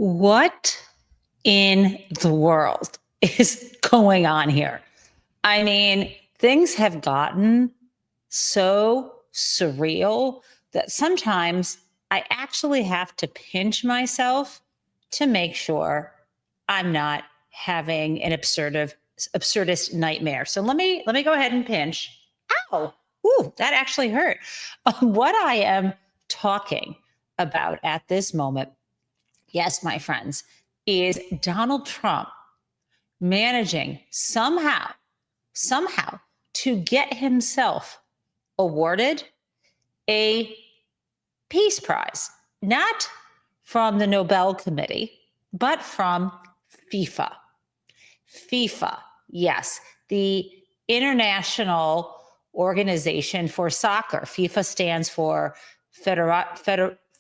What in the world is going on here? I mean, things have gotten so surreal that sometimes I actually have to pinch myself to make sure I'm not having an absurdist nightmare. So let me go ahead and pinch. Ow! Ooh, that actually hurt. What I am talking about at this moment, yes, my friends, is Donald Trump managing somehow to get himself awarded a peace prize, not from the Nobel Committee, but from FIFA. FIFA, yes, the International Organization for Soccer. FIFA stands for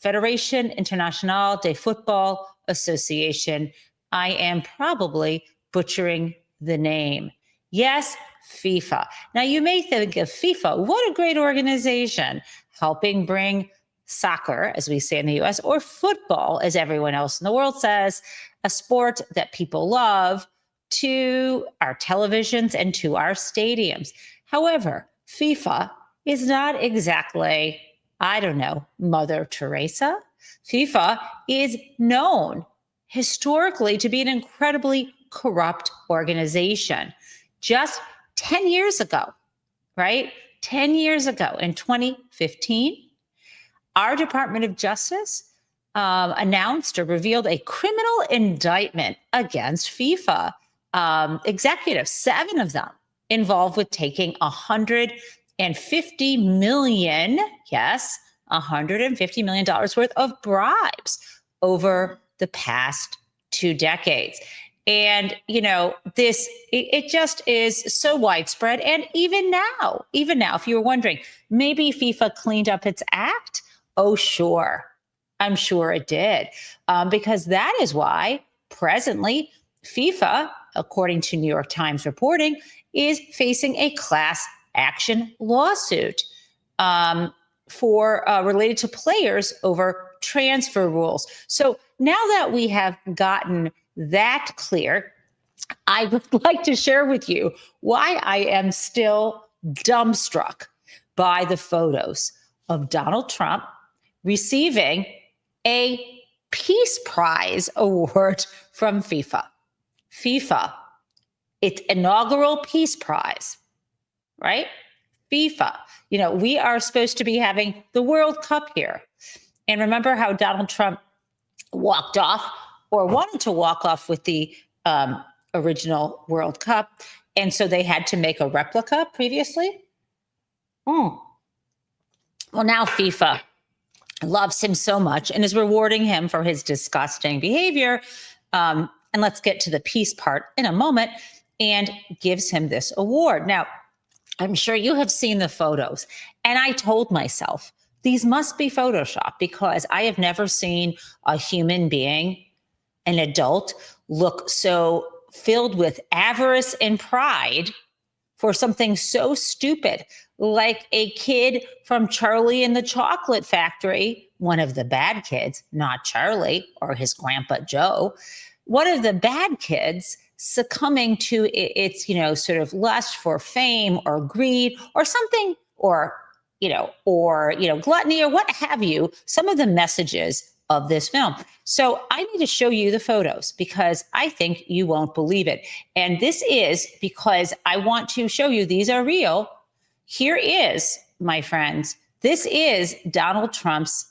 Federation Internationale de Football Association. I am probably butchering the name. Yes, FIFA. Now, you may think of FIFA, what a great organization, helping bring soccer, as we say in the US, or football, as everyone else in the world says, a sport that people love, to our televisions and to our stadiums. However, FIFA is not exactly, I don't know, Mother Teresa. FIFA is known historically to be an incredibly corrupt organization. Just 10 years ago, right? 10 years ago in 2015, our Department of Justice announced or revealed a criminal indictment against FIFA executives, 7 of them involved with taking $150 million, yes, $150 million worth of bribes over the past 2 decades. And, you know, it just is so widespread. And even now, if you were wondering, maybe FIFA cleaned up its act. Oh, sure. I'm sure it did. Because that is why presently FIFA, according to New York Times reporting, is facing a class action lawsuit for related to players over transfer rules. So now that we have gotten that clear, I would like to share with you why I am still dumbstruck by the photos of Donald Trump receiving a Peace Prize award from FIFA. FIFA, its inaugural Peace Prize, right? FIFA. You know, we are supposed to be having the World Cup here. And remember how Donald Trump walked off or wanted to walk off with the original World Cup. And so they had to make a replica previously. Well, now FIFA loves him so much and is rewarding him for his disgusting behavior. And let's get to the peace part in a moment, and gives him this award. Now, I'm sure you have seen the photos. And I told myself, these must be Photoshopped, because I have never seen a human being, an adult, look so filled with avarice and pride for something so stupid, like a kid from Charlie and the Chocolate Factory, one of the bad kids, not Charlie or his grandpa Joe, one of the bad kids succumbing to its, sort of lust for fame or greed or something, or gluttony or what have you, some of the messages of this film. So I need to show you the photos because I think you won't believe it. And this is because I want to show you these are real. Here is, my friends, this is Donald Trump's,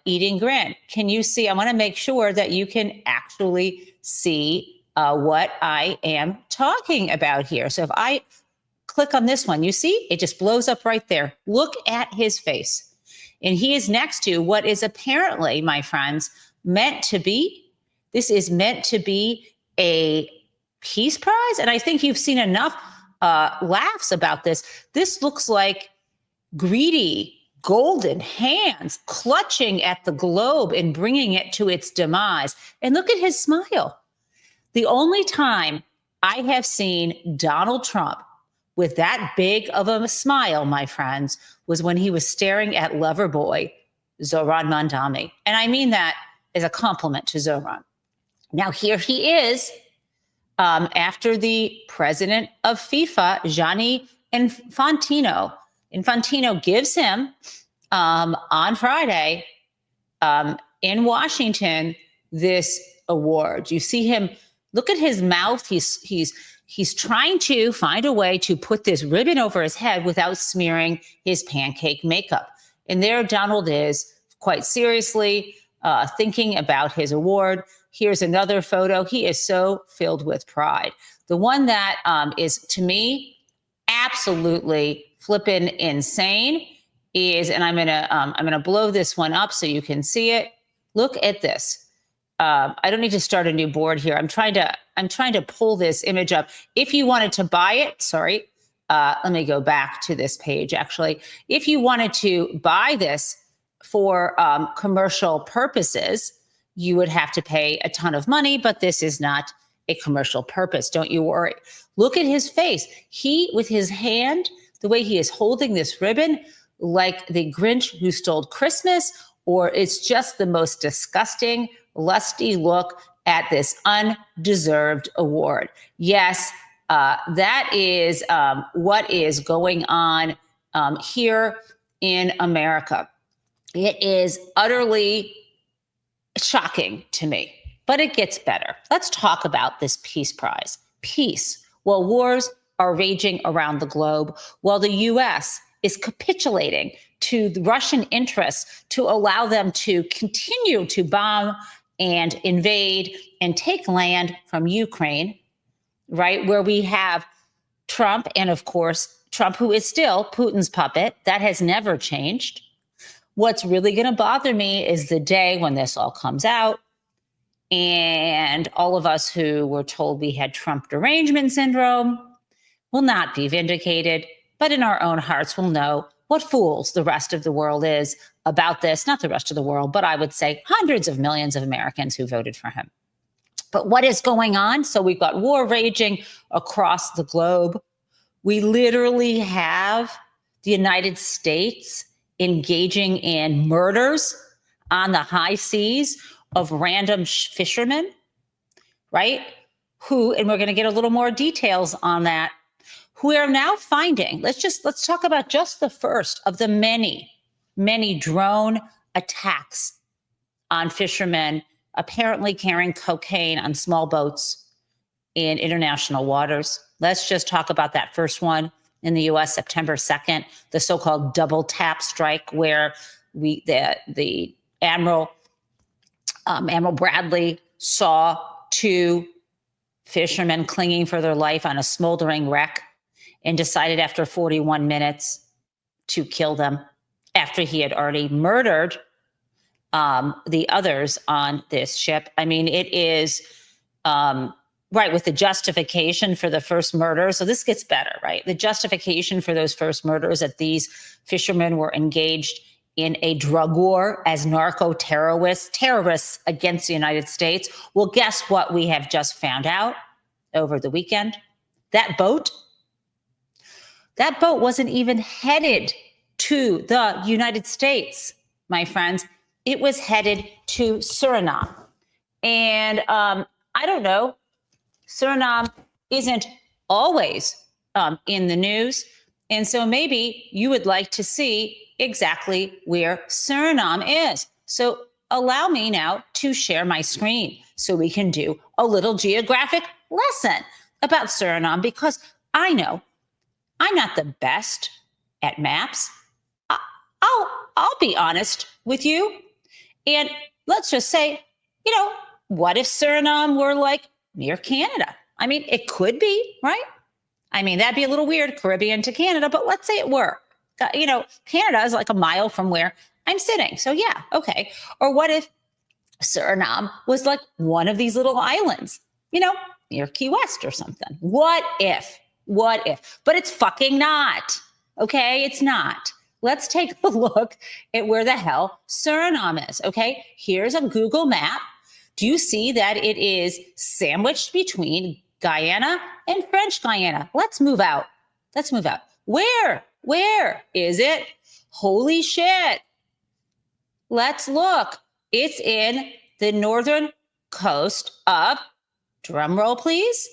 eating grin. Can you see? I want to make sure that you can actually see what I am talking about here. So if I click on this one, you see, it just blows up right there. Look at his face. And he is next to what is apparently, my friends, this is meant to be a peace prize. And I think you've seen enough laughs about this. This looks like greedy, golden hands clutching at the globe and bringing it to its demise. And look at his smile. The only time I have seen Donald Trump with that big of a smile, my friends, was when he was staring at Loverboy Zohran Mamdani. And I mean that as a compliment to Zoran. Now, here he is after the president of FIFA, Gianni Infantino. Infantino gives him on Friday in Washington this award. You see him, look at his mouth. He's trying to find a way to put this ribbon over his head without smearing his pancake makeup. And there Donald is quite seriously thinking about his award. Here's another photo. He is so filled with pride. The one that is, to me, absolutely flippin' insane is, and I'm gonna blow this one up so you can see it. Look at this. I don't need to start a new board here. I'm trying to pull this image up. If you wanted to buy it, sorry, let me go back to this page. Actually, if you wanted to buy this for commercial purposes, you would have to pay a ton of money, but this is not a commercial purpose. Don't you worry. Look at his face. He, with his hand, the way he is holding this ribbon, like the Grinch who stole Christmas, or it's just the most disgusting, lusty look at this undeserved award. Yes, that is what is going on here in America. It is utterly shocking to me, but it gets better. Let's talk about this Peace Prize. Peace. While wars are raging around the globe, while the U.S. is capitulating to the Russian interests to allow them to continue to bomb and invade and take land from Ukraine, right? Where we have Trump, and of course, Trump, who is still Putin's puppet. That has never changed. What's really going to bother me is the day when this all comes out and all of us who were told we had Trump derangement syndrome will not be vindicated, but in our own hearts will know what fools the rest of the world is about this. Not the rest of the world, but I would say hundreds of millions of Americans who voted for him. But what is going on? So we've got war raging across the globe. We literally have the United States engaging in murders on the high seas of random fishermen, right? Who, and we're going to get a little more details on that, who are now finding, let's talk about just the first of the many drone attacks on fishermen apparently carrying cocaine on small boats in international waters. Let's just talk about that first one in the U.S., September 2nd, the so-called double tap strike, where the Admiral Bradley saw two fishermen clinging for their life on a smoldering wreck and decided after 41 minutes to kill them after he had already murdered the others on this ship. I mean, it is right with the justification for the first murder. So this gets better, right? The justification for those first murders, that these fishermen were engaged in a drug war as terrorists against the United States. Well, guess what we have just found out over the weekend? That boat wasn't even headed to the United States, my friends. It was headed to Suriname. And I don't know, Suriname isn't always in the news. And so maybe you would like to see exactly where Suriname is. So allow me now to share my screen so we can do a little geographic lesson about Suriname, because I know I'm not the best at maps. I'll be honest with you. And let's just say, what if Suriname were like near Canada? I mean, it could be, right? I mean, that'd be a little weird, Caribbean to Canada, but let's say it were. Canada is like a mile from where I'm sitting. So yeah, okay. Or what if Suriname was like one of these little islands, near Key West or something? What if? But it's fucking not. Okay, it's not. Let's take a look at where the hell Suriname is. Okay, here's a Google map. Do you see that it is sandwiched between Guyana and French Guyana? Let's move out. Where is it? Holy shit. Let's look. It's in the northern coast of, drumroll please,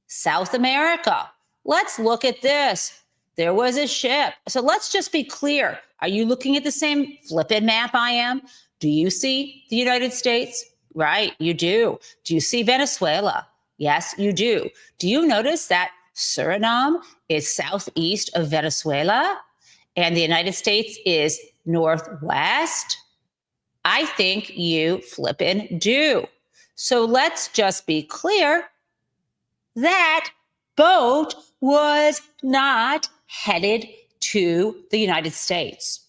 South America. Let's look at this. There was a ship. So let's just be clear. Are you looking at the same flippin' map I am? Do you see the United States? Right, you do. Do you see Venezuela? Yes, you do. Do you notice that Suriname is southeast of Venezuela and the United States is northwest? I think you flippin' do. So let's just be clear. That boat was not headed to the United States.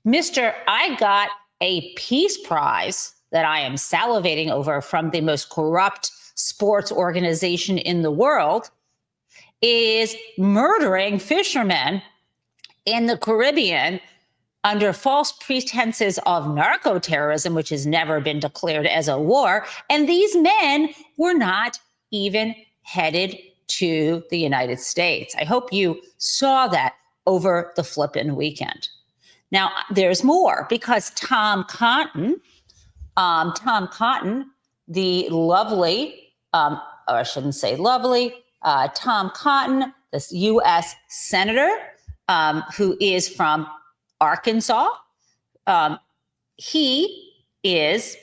Mr. I got a peace prize that I am salivating over from the most corrupt sports organization in the world is murdering fishermen in the Caribbean under false pretenses of narco-terrorism, which has never been declared as a war. And these men were not even headed to the United States. I hope you saw that over the flippin' weekend. Now, there's more because Tom Cotton, the lovely, or I shouldn't say lovely, Tom Cotton, this U.S. Senator who is from Arkansas, he is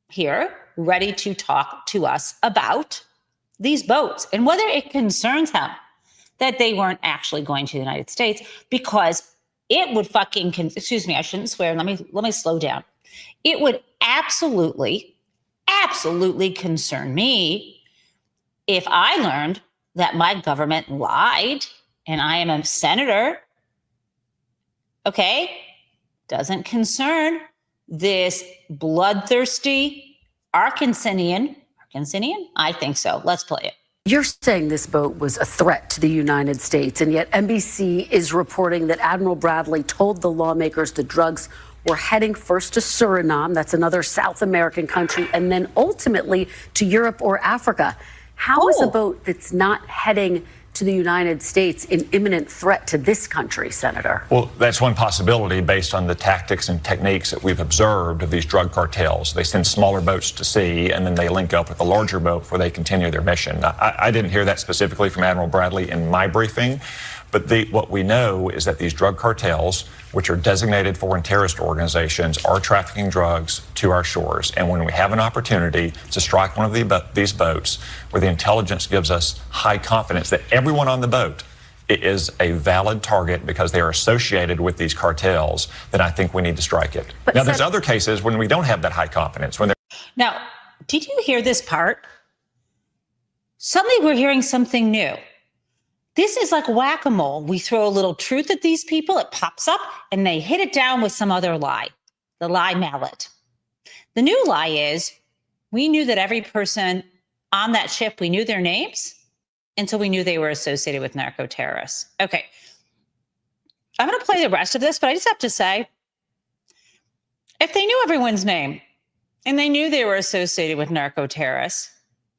here ready to talk to us about these boats and whether it concerns him that they weren't actually going to the United States, because it would fucking, excuse me, I shouldn't swear. Let me slow down. It would absolutely concern me if I learned that my government lied and I am a senator. Okay? Doesn't concern this bloodthirsty Arkansanian? I think so. Let's play it. You're saying this boat was a threat to the United States, and yet NBC is reporting that Admiral Bradley told the lawmakers the drugs were heading first to Suriname, that's another South American country, and then ultimately to Europe or Africa. How is a boat that's not heading to the United States an imminent threat to this country, Senator? Well, that's one possibility based on the tactics and techniques that we've observed of these drug cartels. They send smaller boats to sea, and then they link up with a larger boat before they continue their mission. I didn't hear that specifically from Admiral Bradley in my briefing, but what we know is that these drug cartels, which are designated foreign terrorist organizations, are trafficking drugs to our shores. And when we have an opportunity to strike one of these boats where the intelligence gives us high confidence that everyone on the boat is a valid target because they are associated with these cartels, then I think we need to strike it. But now, there's other cases when we don't have that high confidence. Now, did you hear this part? Suddenly we're hearing something new. This is like whack-a-mole. We throw a little truth at these people, it pops up, and they hit it down with some other lie, the lie mallet. The new lie is we knew that every person on that ship, we knew their names until we knew they were associated with narco-terrorists. Okay. I'm going to play the rest of this, but I just have to say, if they knew everyone's name and they knew they were associated with narco-terrorists,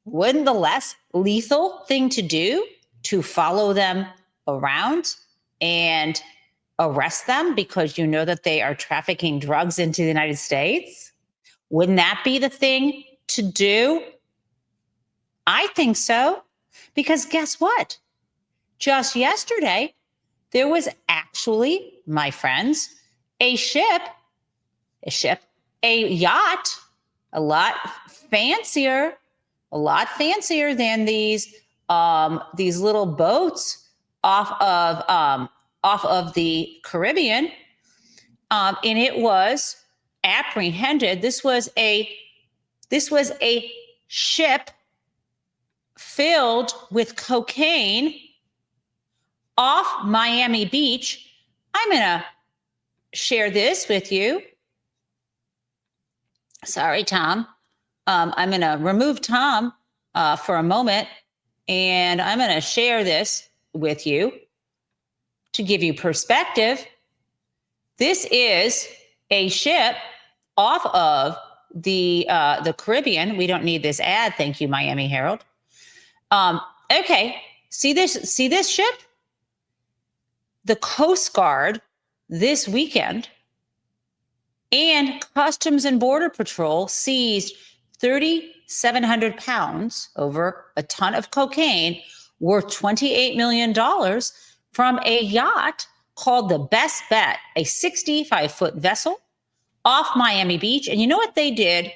wouldn't the less lethal thing to do to follow them around and arrest them because you know that they are trafficking drugs into the United States? Wouldn't that be the thing to do? I think so. Because guess what? Just yesterday, there was actually, my friends, a yacht, a lot fancier than these little boats off of the Caribbean, and it was apprehended. This was a ship filled with cocaine off Miami Beach. I'm gonna share this with you. Sorry, Tom. I'm gonna remove Tom for a moment. And I'm going to share this with you to give you perspective. This is a ship off of the Caribbean. We don't need this ad. Thank you, Miami Herald. Okay. See this ship? The Coast Guard this weekend And Customs and Border Patrol seized 3,700 pounds, over a ton of cocaine, worth $28 million from a yacht called the Best Bet, a 65-foot vessel off Miami Beach. And you know what they did?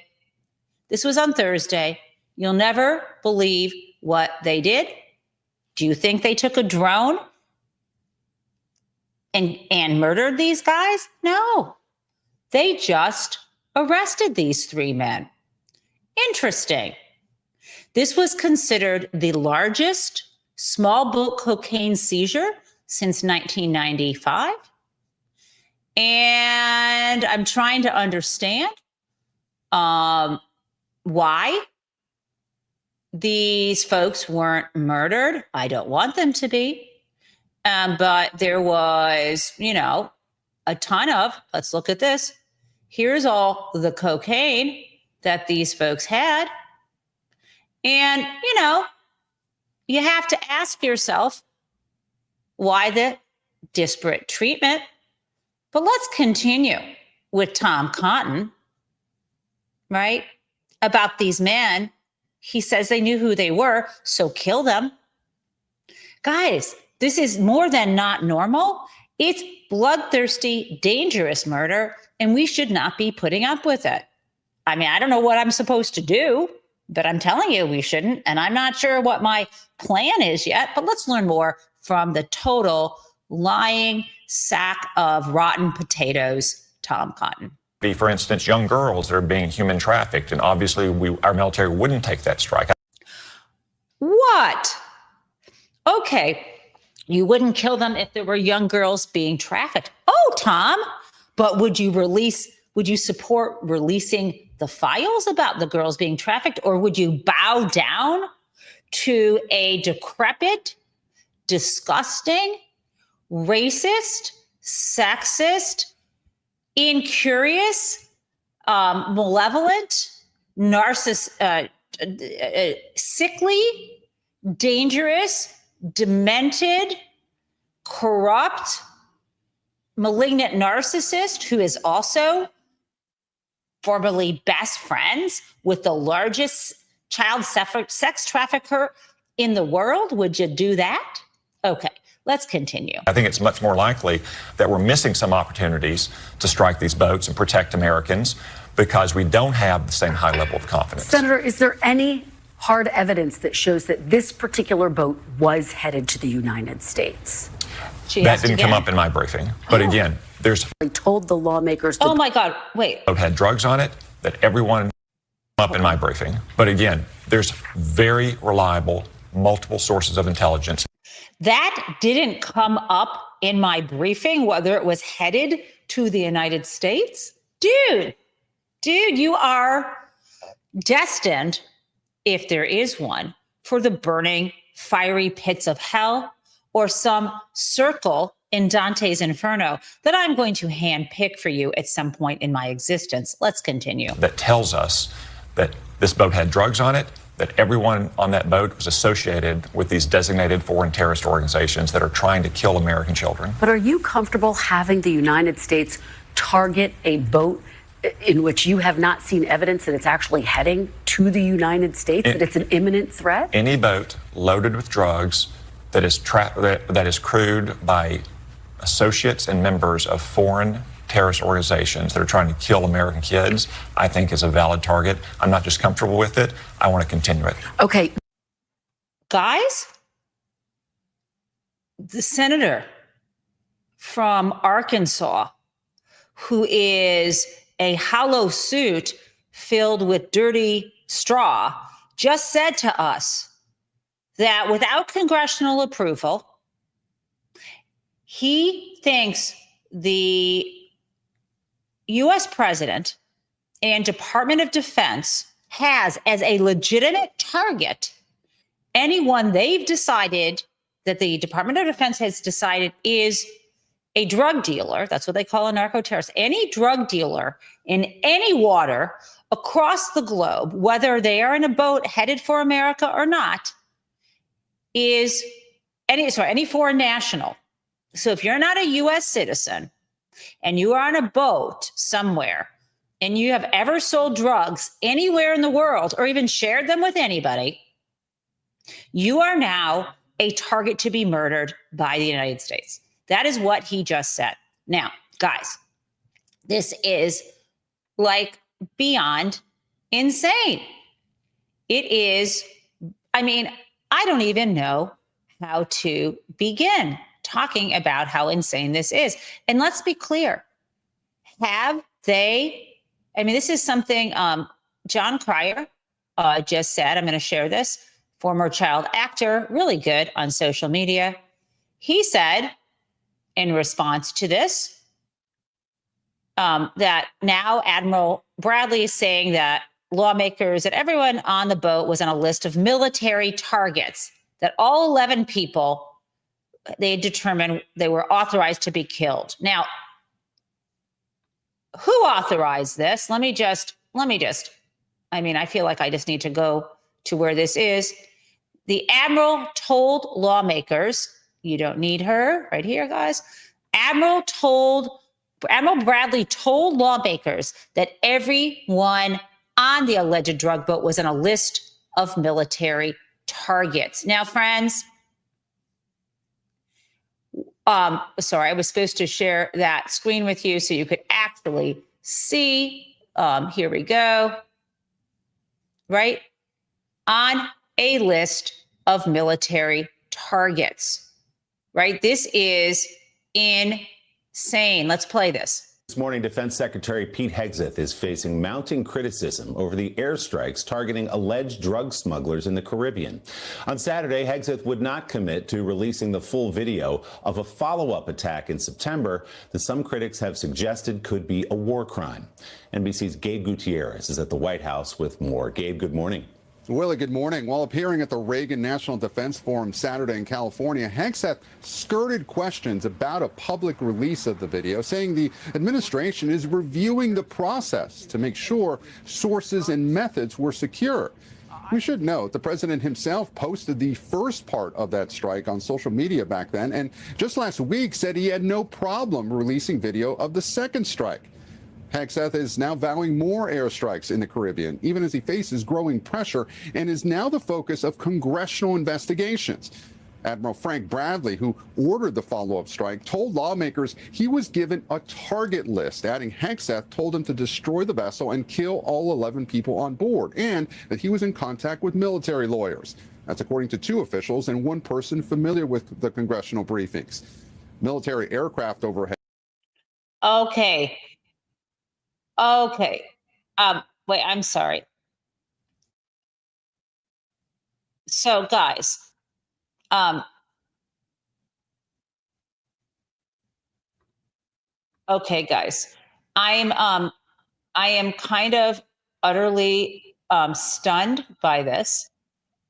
This was on Thursday. You'll never believe what they did. Do you think they took a drone and murdered these guys? No. They just arrested these three men. Interesting. This was considered the largest small boat cocaine seizure since 1995. And I'm trying to understand why these folks weren't murdered. I don't want them to be. But there was, a ton of, let's look at this. Here's all the cocaine that these folks had. And, you have to ask yourself, why the disparate treatment? But let's continue with Tom Cotton, right? About these men. He says they knew who they were, so kill them. Guys, this is more than not normal. It's bloodthirsty, dangerous murder, and we should not be putting up with it. I mean, I don't know what I'm supposed to do, but I'm telling you we shouldn't. And I'm not sure what my plan is yet, but let's learn more from the total lying sack of rotten potatoes, Tom Cotton. For instance, young girls that are being human trafficked, and obviously our military wouldn't take that strike. What? Okay, you wouldn't kill them if there were young girls being trafficked. Oh, Tom, but would you support releasing the files about the girls being trafficked, or would you bow down to a decrepit, disgusting, racist, sexist, incurious, malevolent, sickly, dangerous, demented, corrupt, malignant narcissist who is also formerly best friends with the largest child sex trafficker in the world? Would you do that? Okay, let's continue. I think it's much more likely that we're missing some opportunities to strike these boats and protect Americans because we don't have the same high level of confidence. Senator, is there any hard evidence that shows that this particular boat was headed to the United States? That didn't come up in my briefing. But again, there's... They told the lawmakers... Oh my God, wait. ...boat had drugs on it, that everyone... up in my briefing. But again, there's very reliable, multiple sources of intelligence. That didn't come up in my briefing, whether it was headed to the United States. Dude, you are destined, if there is one, for the burning, fiery pits of hell or some circle in Dante's Inferno that I'm going to handpick for you at some point in my existence. Let's continue. That tells us that this boat had drugs on it, that everyone on that boat was associated with these designated foreign terrorist organizations that are trying to kill American children. But are you comfortable having the United States target a boat in which you have not seen evidence that it's actually heading to the United States, that it's an imminent threat? Any boat loaded with drugs that is crewed by associates and members of foreign terrorist organizations that are trying to kill American kids, I think is a valid target. I'm not just comfortable with it. I want to continue it. Okay. Guys, the senator from Arkansas, who is a hollow suit filled with dirty straw, just said to us that without congressional approval, he thinks the U.S. president and Department of Defense has as a legitimate target anyone they've decided that the Department of Defense has decided is a drug dealer. That's what they call a narco-terrorist. Any drug dealer in any water across the globe, whether they are in a boat headed for America or not, is any foreign national. So if you're not a U.S. citizen, and you are on a boat somewhere and you have ever sold drugs anywhere in the world or even shared them with anybody, you are now a target to be murdered by the United States. That is what he just said. Now, guys, this is like beyond insane. It is, I mean, I don't even know how to begin talking about how insane this is. And let's be clear. Have they, I mean, this is something John Cryer just said. I'm going to share this. Former child actor, really good on social media. He said in response to this that now Admiral Bradley is saying that lawmakers, that everyone on the boat was on a list of military targets, that all 11 people, they determined they were authorized to be killed. Now, who authorized this? Let me just, I mean, I feel like I just need to go to where this is. The Admiral told lawmakers, you don't need her right here, guys. Admiral Bradley told lawmakers that everyone on the alleged drug boat was on a list of military targets. Now, friends, sorry, I was supposed to share that screen with you so you could actually see. Here we go. Right? On a list of military targets. Right? This is insane. Let's play this. This morning, Defense Secretary Pete Hegseth is facing mounting criticism over the airstrikes targeting alleged drug smugglers in the Caribbean. On Saturday, Hegseth would not commit to releasing the full video of a follow-up attack in September that some critics have suggested could be a war crime. NBC's Gabe Gutierrez is at the White House with more. Gabe, good morning. Willie, good morning. While appearing at the Reagan National Defense Forum Saturday in California, Hegseth skirted questions about a public release of the video, saying the administration is reviewing the process to make sure sources and methods were secure. We should note the president himself posted the first part of that strike on social media back then, and just last week said he had no problem releasing video of the second strike. Hegseth is now vowing more airstrikes in the Caribbean, even as he faces growing pressure and is now the focus of congressional investigations. Admiral Frank Bradley, who ordered the follow-up strike, told lawmakers he was given a target list, adding Hegseth told him to destroy the vessel and kill all 11 people on board, and that he was in contact with military lawyers. That's according to two officials and one person familiar with the congressional briefings. Military aircraft overhead. Okay. Wait, I'm sorry. So, guys, okay, guys, I am kind of utterly stunned by this,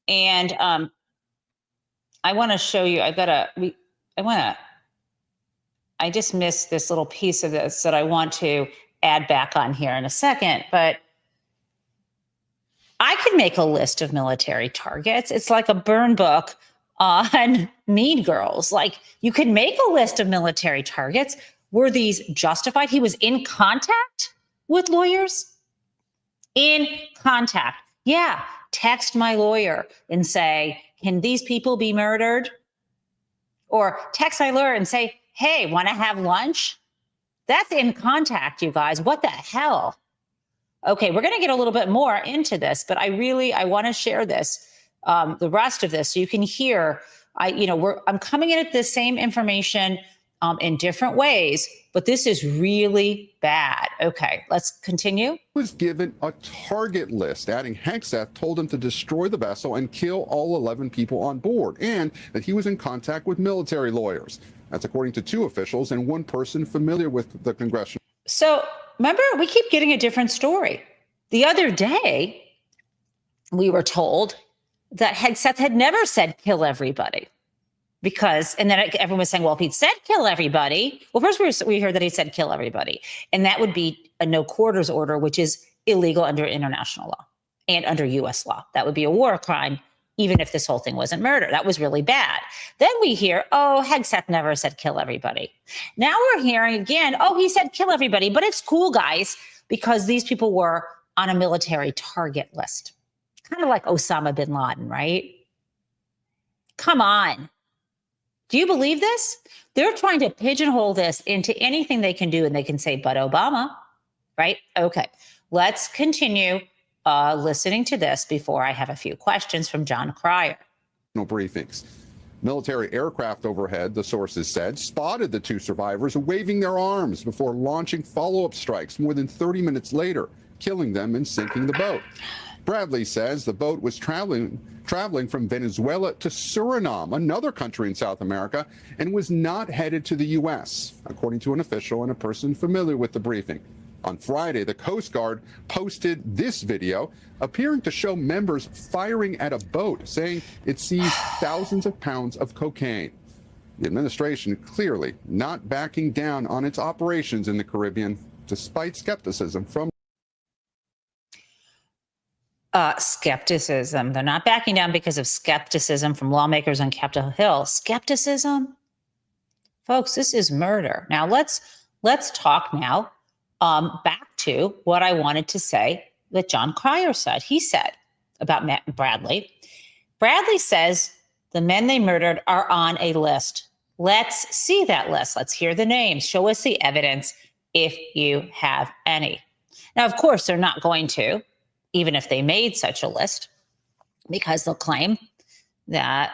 and I want to show you. I just missed this little piece of this that I want to add back on here in a second, but I could make a list of military targets. It's like a burn book on Mean Girls. Like, you could make a list of military targets. Were these justified? He was in contact with lawyers? In contact. Yeah. Text my lawyer and say, can these people be murdered? Or text my lawyer and say, hey, want to have lunch? That's in contact, you guys. What the hell? Okay, we're going to get a little bit more into this, but I want to share this, the rest of this, so you can hear. I'm coming in at the same information in different ways, but this is really bad. Okay, let's continue. Was given a target list, adding Hegseth told him to destroy the vessel and kill all 11 people on board, and that he was in contact with military lawyers. That's according to two officials and one person familiar with the Congressional. So remember, we keep getting a different story. The other day, we were told that Hegseth had never said kill everybody. And then everyone was saying, well, if he'd said kill everybody, well, first we heard that he said kill everybody. And that would be a no quarters order, which is illegal under international law and under U.S. law. That would be a war crime even if this whole thing wasn't murder. That was really bad. Then we hear, oh, Hegseth never said kill everybody. Now we're hearing again, oh, he said kill everybody, but it's cool, guys, because these people were on a military target list. Kind of like Osama bin Laden, right? Come on. Do you believe this? They're trying to pigeonhole this into anything they can do, and they can say, but Obama, right? Okay, let's continue listening to this before I have a few questions from John Cryer. No briefings. Military aircraft overhead, the sources said, spotted the two survivors waving their arms before launching follow-up strikes more than 30 minutes later, killing them and sinking the boat. Bradley says the boat was traveling from Venezuela to Suriname, another country in South America, and was not headed to the U.S., according to an official and a person familiar with the briefing. On Friday, the Coast Guard posted this video appearing to show members firing at a boat, saying it seized thousands of pounds of cocaine. The administration clearly not backing down on its operations in the Caribbean, despite skepticism from skepticism. They're not backing down because of skepticism from lawmakers on Capitol Hill. Skepticism? Folks, this is murder. Now let's talk now back to what I wanted to say that John Cryer said. He said about Matt and Bradley. Bradley says the men they murdered are on a list. Let's see that list. Let's hear the names. Show us the evidence if you have any. Now, of course, they're not going to, even if they made such a list, because they'll claim that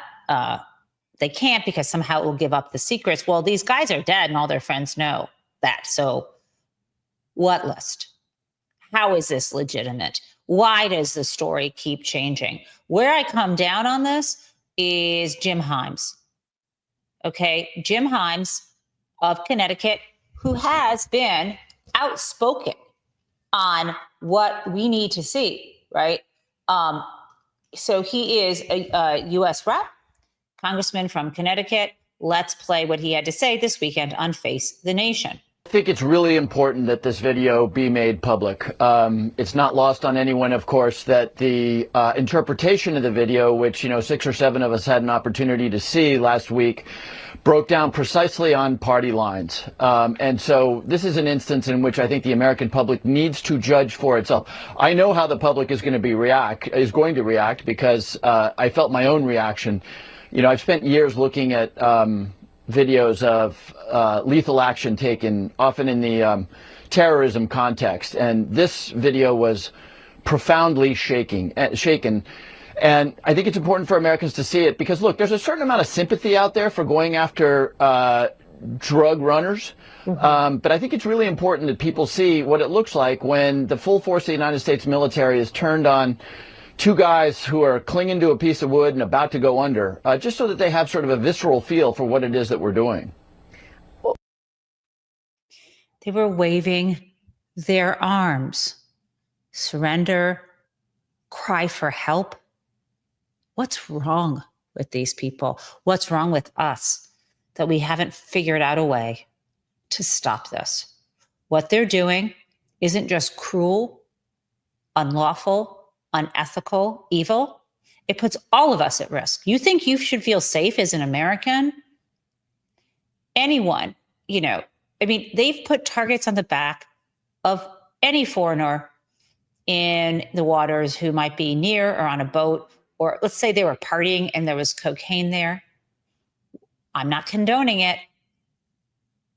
they can't because somehow it will give up the secrets. Well, these guys are dead and all their friends know that. So what list? How is this legitimate? Why does the story keep changing? Where I come down on this is Jim Himes. Okay, Jim Himes of Connecticut, who has been outspoken on what we need to see, right? So he is a U.S. rep, congressman from Connecticut. Let's play what he had to say this weekend on Face the Nation. I think it's really important that this video be made public. It's not lost on anyone, of course, that the interpretation of the video, which, 6 or 7 of us had an opportunity to see last week, broke down precisely on party lines. And so this is an instance in which I think the American public needs to judge for itself. I know how the public is going to react because I felt my own reaction. I've spent years looking at videos of lethal action taken, often in the terrorism context. And this video was profoundly shaken. And I think it's important for Americans to see it because, look, there's a certain amount of sympathy out there for going after drug runners. But I think it's really important that people see what it looks like when the full force of the United States military is turned on two guys who are clinging to a piece of wood and about to go under, just so that they have sort of a visceral feel for what it is that we're doing. They were waving their arms. Surrender, cry for help. What's wrong with these people? What's wrong with us that we haven't figured out a way to stop this? What they're doing isn't just cruel, unlawful, unethical, evil. It puts all of us at risk. You think you should feel safe as an American? Anyone, they've put targets on the back of any foreigner in the waters who might be near or on a boat, or let's say they were partying and there was cocaine there. I'm not condoning it,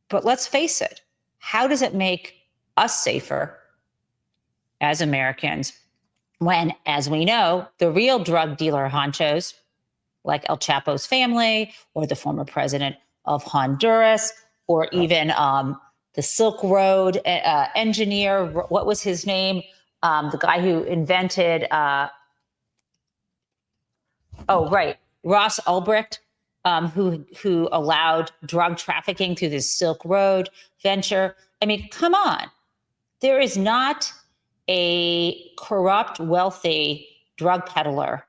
but let's face it. How does it make us safer as Americans when, as we know, the real drug dealer honchos, like El Chapo's family or the former president of Honduras, or even the Silk Road engineer, what was his name? The guy who invented, Ross Ulbricht, who allowed drug trafficking through this Silk Road venture. I mean, come on. There is not a corrupt, wealthy drug peddler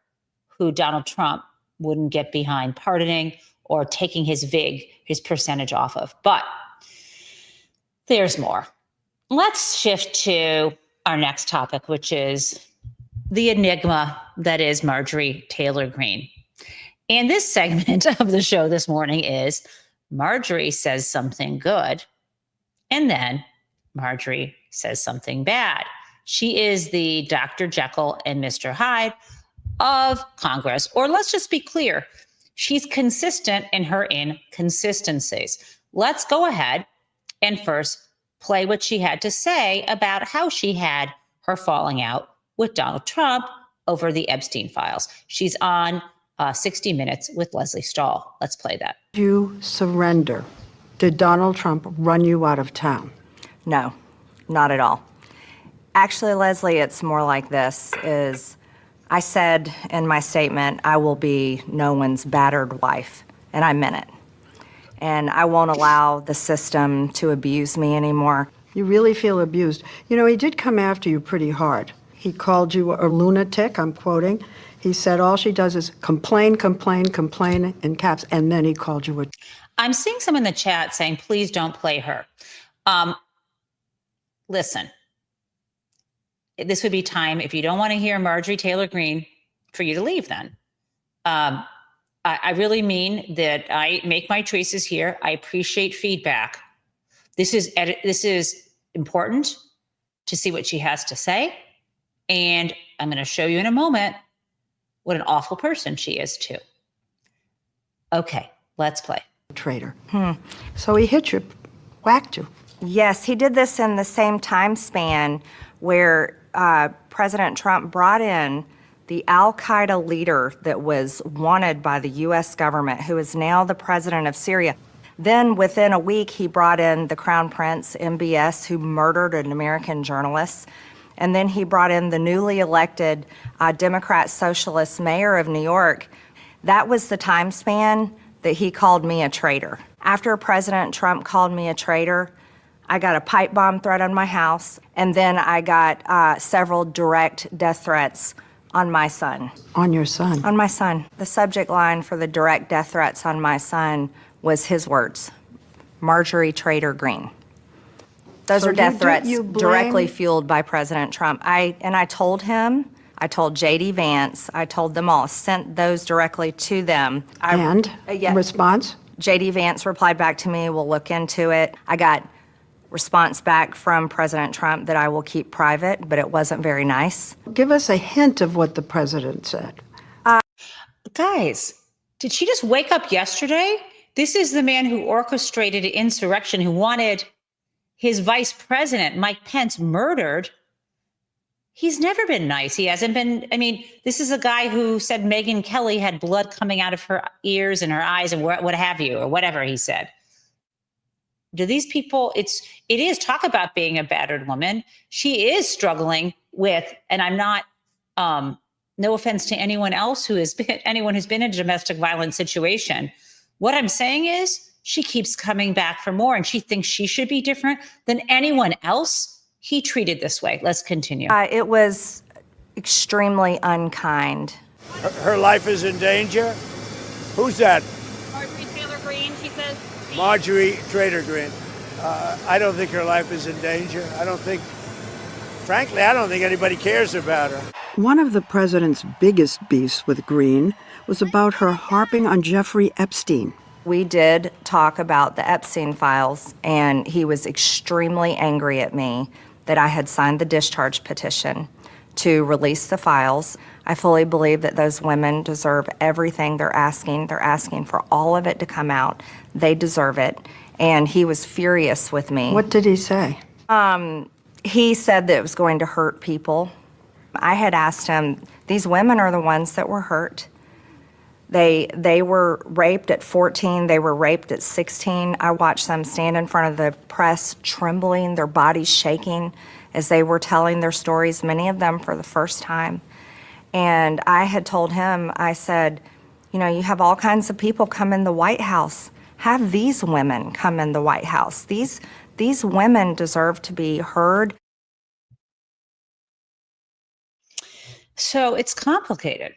who Donald Trump wouldn't get behind pardoning or taking his VIG, his percentage off of. But there's more. Let's shift to our next topic, which is the enigma that is Marjorie Taylor Greene. And this segment of the show this morning is Marjorie says something good, and then Marjorie says something bad. She is the Dr. Jekyll and Mr. Hyde of Congress. Or let's just be clear, she's consistent in her inconsistencies. Let's go ahead and first play what she had to say about how she had her falling out with Donald Trump over the Epstein files. She's on 60 Minutes with Leslie Stahl. Let's play that. You surrender. Did Donald Trump run you out of town? No, not at all. Actually, Leslie, it's more like this, is I said in my statement, I will be no one's battered wife, and I meant it. And I won't allow the system to abuse me anymore. You really feel abused. You know, he did come after you pretty hard. He called you a lunatic, I'm quoting. He said all she does is complain, complain, complain in caps, and then he called you a... I'm seeing some in the chat saying, please don't play her. Listen, this would be time, if you don't want to hear Marjorie Taylor Greene, for you to leave then. I really mean that I make my choices here. I appreciate feedback. This is important to see what she has to say. And I'm going to show you in a moment what an awful person she is too. Okay, let's play. Traitor. So he hit you, whacked you. Yes, he did this in the same time span where President Trump brought in the Al-Qaeda leader that was wanted by the U.S. government, who is now the president of Syria. Then within a week, he brought in the Crown Prince, MBS, who murdered an American journalist. And then he brought in the newly elected Democrat socialist mayor of New York. That was the time span that he called me a traitor. After President Trump called me a traitor, I got a pipe bomb threat on my house, and then I got several direct death threats on my son. On your son? On my son. The subject line for the direct death threats on my son was his words, Marjorie Taylor Greene. Those are death threats directly fueled by President Trump. I told him, I told J.D. Vance, I told them all, sent those directly to them. Response? J.D. Vance replied back to me, we'll look into it. I got response back from President Trump that I will keep private, but it wasn't very nice. Give us a hint of what the president said. Guys, did she just wake up yesterday? This is the man who orchestrated an insurrection, who wanted his vice president, Mike Pence, murdered. He's never been nice. He hasn't been. I mean, this is a guy who said Megyn Kelly had blood coming out of her ears and her eyes and what have you, or whatever he said. Do these people, it is talk about being a battered woman. She is struggling with, and I'm not, no offense to anyone else who's been in a domestic violence situation. What I'm saying is she keeps coming back for more, and she thinks she should be different than anyone else he treated this way. Let's continue. It was extremely unkind. Her life is in danger? Who's that? Marjorie Taylor Greene, she says. Marjorie Taylor Greene. I don't think her life is in danger. Frankly, I don't think anybody cares about her. One of the president's biggest beefs with Greene was about her harping on Jeffrey Epstein. We did talk about the Epstein files, and he was extremely angry at me that I had signed the discharge petition to release the files. I fully believe that those women deserve everything they're asking. They're asking for all of it to come out. They deserve it. And he was furious with me. What did he say? He said that it was going to hurt people. I had asked him, these women are the ones that were hurt. They were raped at 14. They were raped at 16. I watched them stand in front of the press trembling, their bodies shaking as they were telling their stories, many of them for the first time. And I had told him, I said, you know, you have all kinds of people come in the White House. Have these women come in the White House. These women deserve to be heard. So it's complicated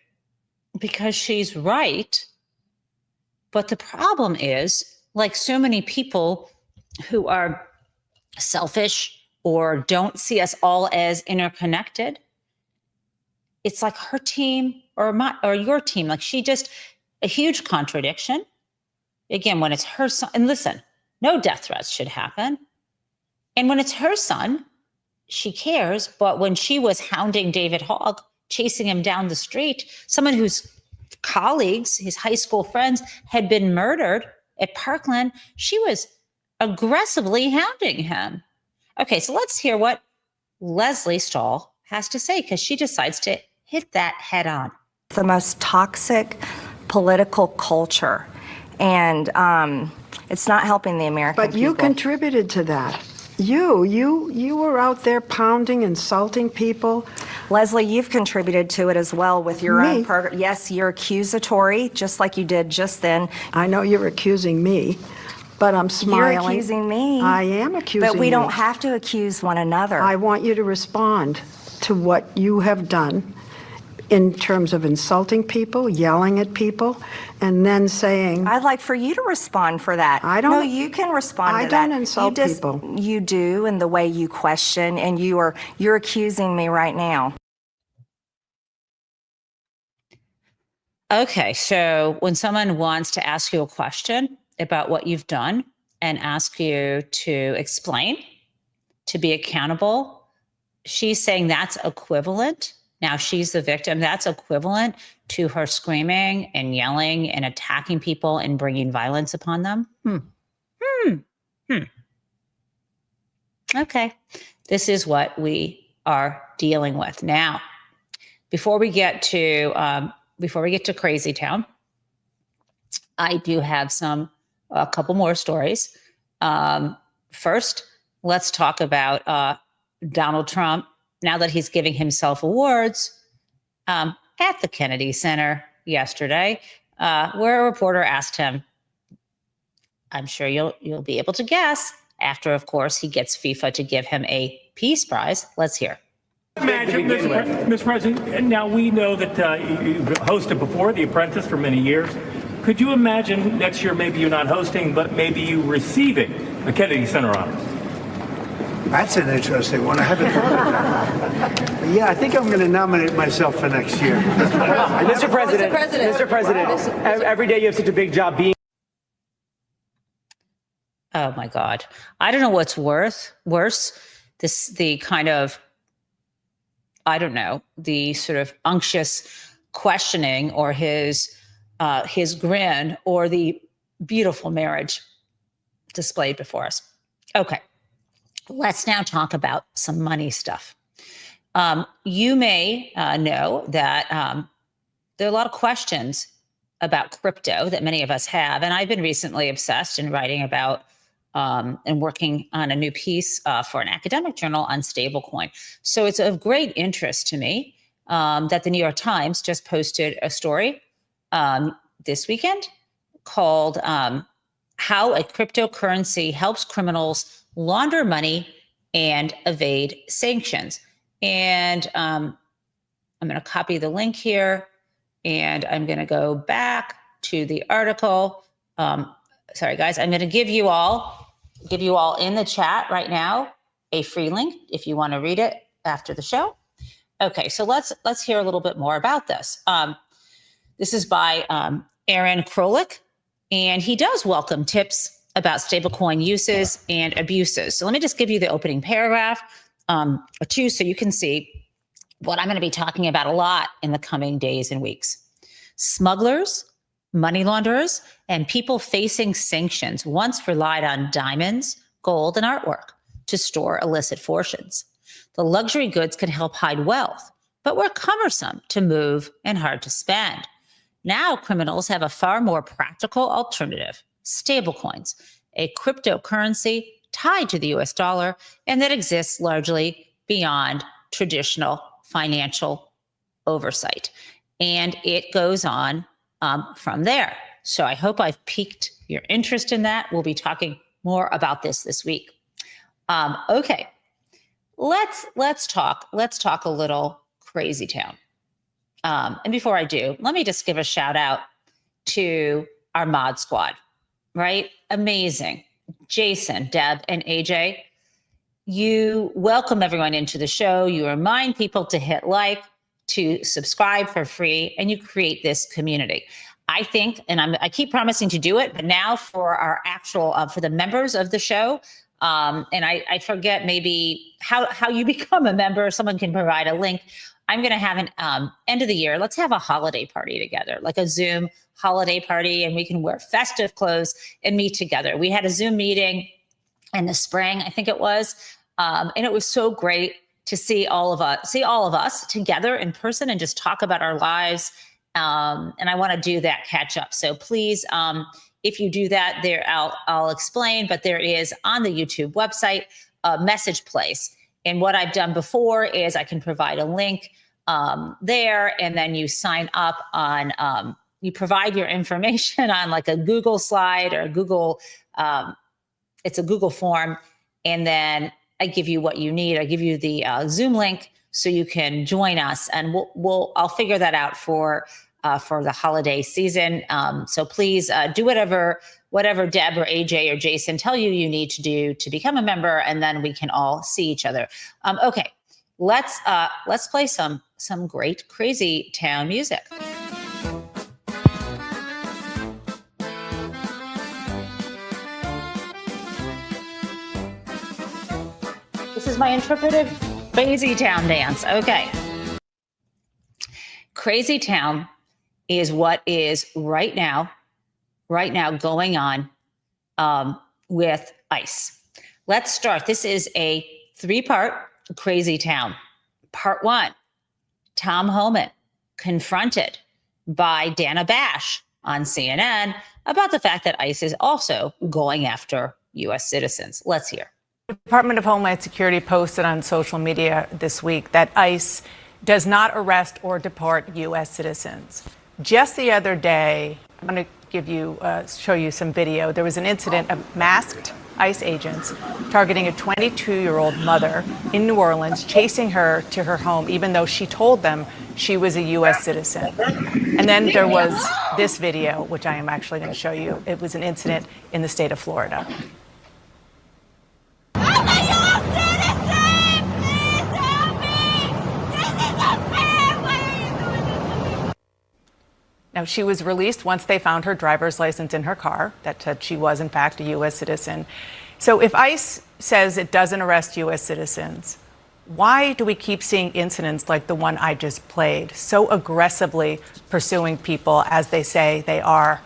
because she's right. But the problem is, like so many people who are selfish or don't see us all as interconnected, it's like her team or your team, like she just, a huge contradiction. Again, when it's her son, and listen, no death threats should happen. And when it's her son, she cares. But when she was hounding David Hogg, chasing him down the street, someone whose colleagues, his high school friends, had been murdered at Parkland, she was aggressively hounding him. Okay, so let's hear what Leslie Stahl has to say, because she decides to hit that head on. The most toxic political culture, and it's not helping the American people. But you contributed to that. You were out there pounding, insulting people. Leslie, you've contributed to it as well with your Me? own program. Yes, you're accusatory, just like you did just then. I know you're accusing me, but I'm smiling. You're accusing me. I am accusing But we you. don't have to accuse one another. I want you to respond to what you have done in terms of insulting people, yelling at people, and then saying, I'd like for you to respond for that. I don't- No, you can respond I to that. don't insult people. You do, in the way you question, and you're accusing me right now. Okay, so when someone wants to ask you a question about what you've done and ask you to explain, to be accountable, she's saying that's equivalent. Now she's the victim. That's equivalent to her screaming and yelling and attacking people and bringing violence upon them. Okay, this is what we are dealing with now. Before we get to Crazy Town, I do have a couple more stories. First, let's talk about Donald Trump. Now that he's giving himself awards at the Kennedy Center yesterday, where a reporter asked him, I'm sure you'll be able to guess, after, of course, he gets FIFA to give him a peace prize. Let's hear. Imagine, Mr. President, now we know that you've hosted before The Apprentice for many years. Could you imagine next year maybe you're not hosting, but maybe you receiving the Kennedy Center honors? That's an interesting one. I haven't heard of that. But yeah, I think I'm going to nominate myself for next year. Mr. President, every day you have such a big job being. Oh my God. I don't know what's worse. The kind of, I don't know, the sort of unctuous questioning, or his grin, or the beautiful marriage displayed before us. Okay. Let's now talk about some money stuff. You may know that there are a lot of questions about crypto that many of us have. And I've been recently obsessed in writing about and working on a new piece for an academic journal on stablecoin. So it's of great interest to me that the New York Times just posted a story this weekend called How a Cryptocurrency Helps Criminals Launder Money and Evade Sanctions. And I'm going to copy the link here, and I'm going to go back to the article. Sorry, guys, I'm going to give you all in the chat right now a free link if you want to read it after the show. Okay, so let's hear a little bit more about this. This is by Aaron Krolik, and he does welcome tips about stablecoin uses and abuses. So let me just give you the opening paragraph or two so you can see what I'm going to be talking about a lot in the coming days and weeks. Smugglers, money launderers, and people facing sanctions once relied on diamonds, gold, and artwork to store illicit fortunes. The luxury goods could help hide wealth, but were cumbersome to move and hard to spend. Now criminals have a far more practical alternative: stablecoins, a cryptocurrency tied to the US dollar and that exists largely beyond traditional financial oversight. And it goes on from there. So I hope I've piqued your interest in that. We'll be talking more about this week. Okay, let's talk a little Crazy Town. And before I do, let me just give a shout out to our mod squad, right? Amazing. Jason, Deb, and AJ, you welcome everyone into the show. You remind people to hit like. to subscribe for free, and you create this community. I think, and I keep promising to do it, but now for our actual, for the members of the show, and I forget maybe how you become a member. Someone can provide a link. I'm going to have an end of the year. Let's have a holiday party together, like a Zoom holiday party, and we can wear festive clothes and meet together. We had a Zoom meeting in the spring, I think it was, and it was so great to see all of us together in person and just talk about our lives. And I want to do that catch up. So please, if you do that, there I'll explain. But there is on the YouTube website a message place. And what I've done before is I can provide a link there, and then you sign up on. You provide your information on like a Google slide or a Google. It's a Google form, and then I give you what you need. I give you the Zoom link so you can join us, and I'll figure that out for the holiday season. So please do whatever Deb or AJ or Jason tell you need to do to become a member, and then we can all see each other. Okay, let's play some great Crazy Town music. This is my interpretive Crazy Town dance. Okay. Crazy Town is what is right now going on with ICE. Let's start. This is a 3-part Crazy Town. Part 1, Tom Homan confronted by Dana Bash on CNN about the fact that ICE is also going after U.S. citizens. Let's hear. The Department of Homeland Security posted on social media this week that ICE does not arrest or deport U.S. citizens. Just the other day, I'm going to show you some video. There was an incident of masked ICE agents targeting a 22-year-old mother in New Orleans, chasing her to her home, even though she told them she was a U.S. citizen. And then there was this video, which I am actually going to show you. It was an incident in the state of Florida. Now, she was released once they found her driver's license in her car that said she was, in fact, a U.S. citizen. So if ICE says it doesn't arrest U.S. citizens, why do we keep seeing incidents like the one I just played, so aggressively pursuing people as they say they are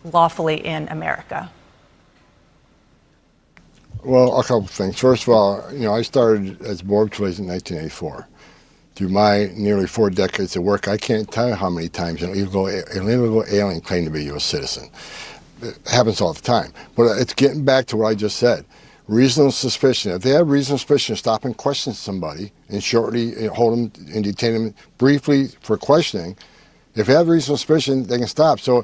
lawfully in America? Well, a couple of things. First of all, I started as Border Patrol in 1984. Through my nearly 4 decades of work, I can't tell you how many times an illegal alien claimed to be a U.S. citizen. It happens all the time. But it's getting back to what I just said. Reasonable suspicion. If they have reasonable suspicion, stop and question somebody and shortly hold them and detain them briefly for questioning. If they have reasonable suspicion, they can stop. So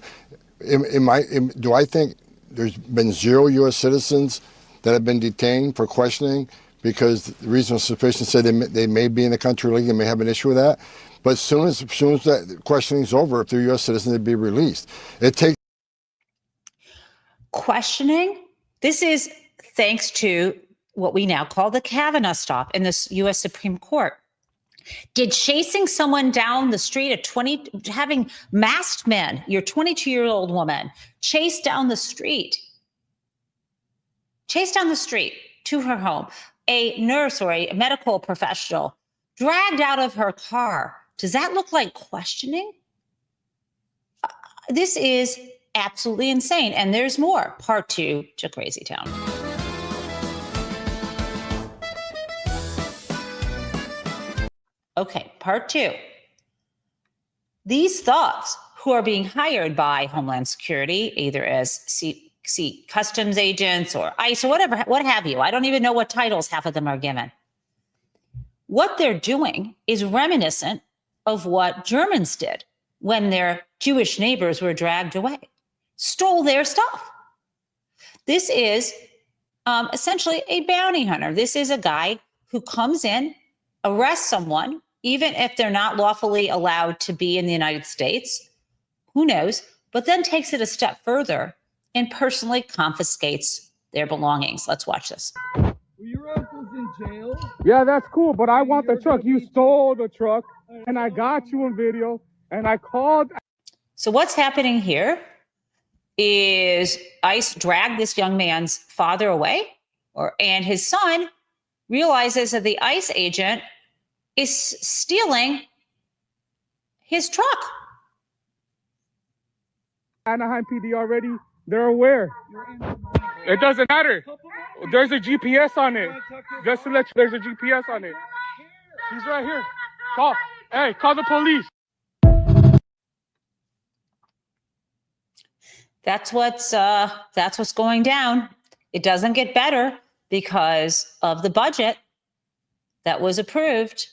do I think there's been 0 U.S. citizens that have been detained for questioning because the reasonable suspicion said they may be in the country illegally and may have an issue with that? But as soon as that questioning is over, if they're U.S. citizens, they'd be released. It takes questioning. This is thanks to what we now call the Kavanaugh stop in the U.S. Supreme Court. Did chasing someone down the street having masked men, your 22-year-old woman, chase down the street to her home, a nurse or a medical professional dragged out of her car, does that look like questioning? This is absolutely insane. And there's more. Part 2 to Crazy Town. Okay, part 2. These thugs who are being hired by Homeland Security, either as customs agents or ICE or whatever, what have you. I don't even know what titles half of them are given. What they're doing is reminiscent of what Germans did when their Jewish neighbors were dragged away, stole their stuff. This is essentially a bounty hunter. This is a guy who comes in, arrests someone, even if they're not lawfully allowed to be in the United States, who knows, but then takes it a step further and personally confiscates their belongings. Let's watch this. Well, your uncle's in jail. Yeah, that's cool, but I want the truck. You stole the truck. and I got you on video, and I called. So what's happening here is ICE dragged this young man's father away, and his son realizes that the ICE agent is stealing his truck. Anaheim PD already, they're aware. It doesn't matter. There's a GPS on it. Just to let you, there's a GPS on it. He's right here. Call the police. That's what's going down. It doesn't get better because of the budget that was approved,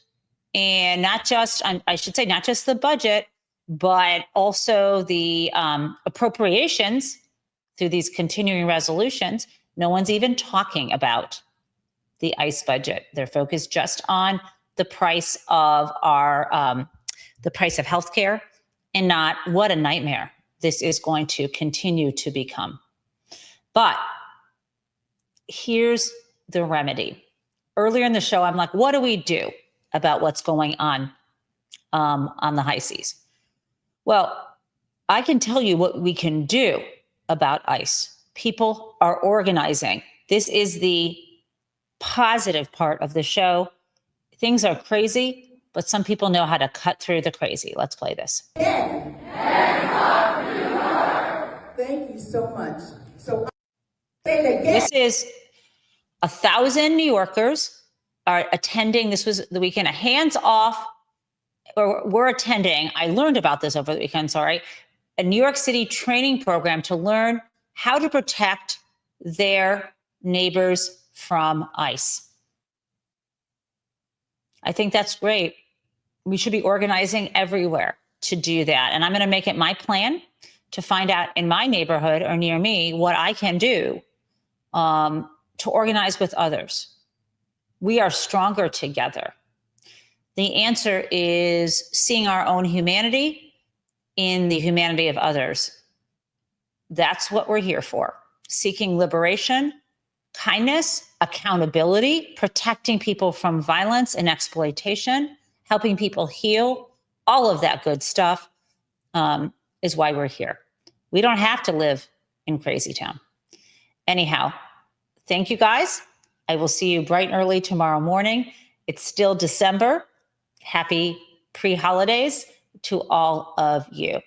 and not just, I should say, not just the budget, but also the appropriations through these continuing resolutions. No one's even talking about the ICE budget. They're focused just on the price of the price of healthcare, and not what a nightmare this is going to continue to become. But here's the remedy. Earlier in the show, I'm like, what do we do about what's going on the high seas? Well, I can tell you what we can do about ICE. People are organizing. This is the positive part of the show. Things are crazy, but some people know how to cut through the crazy. Let's play this. Thank you so much. So say it again. This is 1,000 New Yorkers are attending. This was the weekend, a hands-off, or we're attending. I learned about this over the weekend, sorry. A New York City training program to learn how to protect their neighbors from ICE. I think that's great. We should be organizing everywhere to do that. And I'm going to make it my plan to find out in my neighborhood or near me what I can do to organize with others. We are stronger together. The answer is seeing our own humanity in the humanity of others. That's what we're here for. Seeking liberation, kindness, accountability, protecting people from violence and exploitation, helping people heal, all of that good stuff is why we're here. We don't have to live in Crazy Town. Anyhow, thank you guys. I will see you bright and early tomorrow morning. It's still December. Happy pre-holidays to all of you.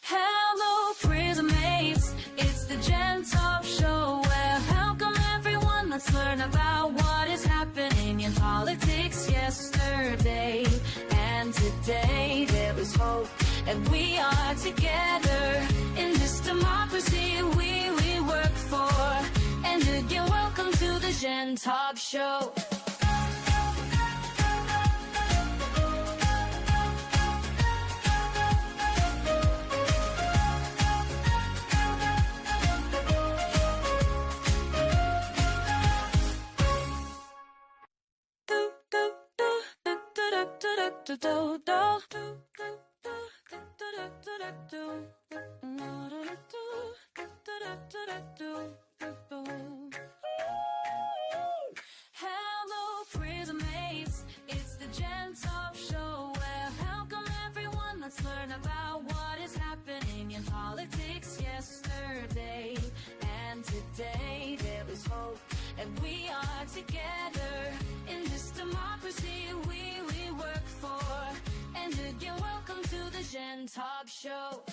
Hello, prison mates. It's the Taub show. Well, welcome everyone. Let's learn about what is happening in politics yesterday and today. There was hope, and we are together in this democracy we work for. And again, welcome to the Taub show. Hello, prison mates. It's the Taub show. Well, welcome everyone. Let's learn about what is happening in politics yesterday and today. There is hope, and we are together in this democracy we work for. And again, welcome to the Taub show.